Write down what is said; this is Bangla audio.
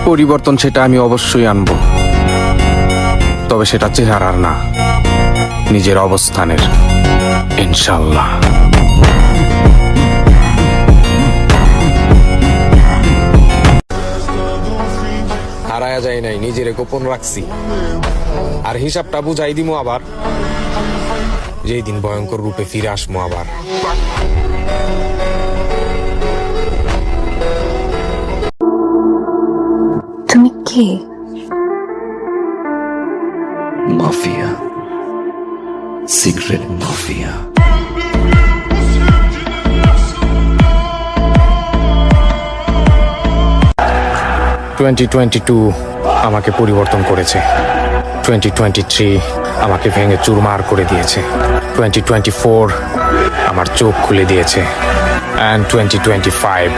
পরিবর্তন সেটা আমি অবশ্যই আনবো, তবে সেটা চেহারার না, নিজের অবস্থানের, ইনশাল্লাহ। হারায়া যায় নাই, নিজেরে গোপন রাখছি। আর হিসাবটা বুঝাই দিমু আবার, যেই দিন ভয়ঙ্কর রূপে ফিরে আসমু আবার। তুমি কে? Mafia, secret mafia. 2022 আমাকে পরিবর্তন করেছে, 2023 আমাকে ভেঙে চুরমার করে দিয়েছে, 2024 আমার চোখ খুলে দিয়েছে, অ্যান্ড 2025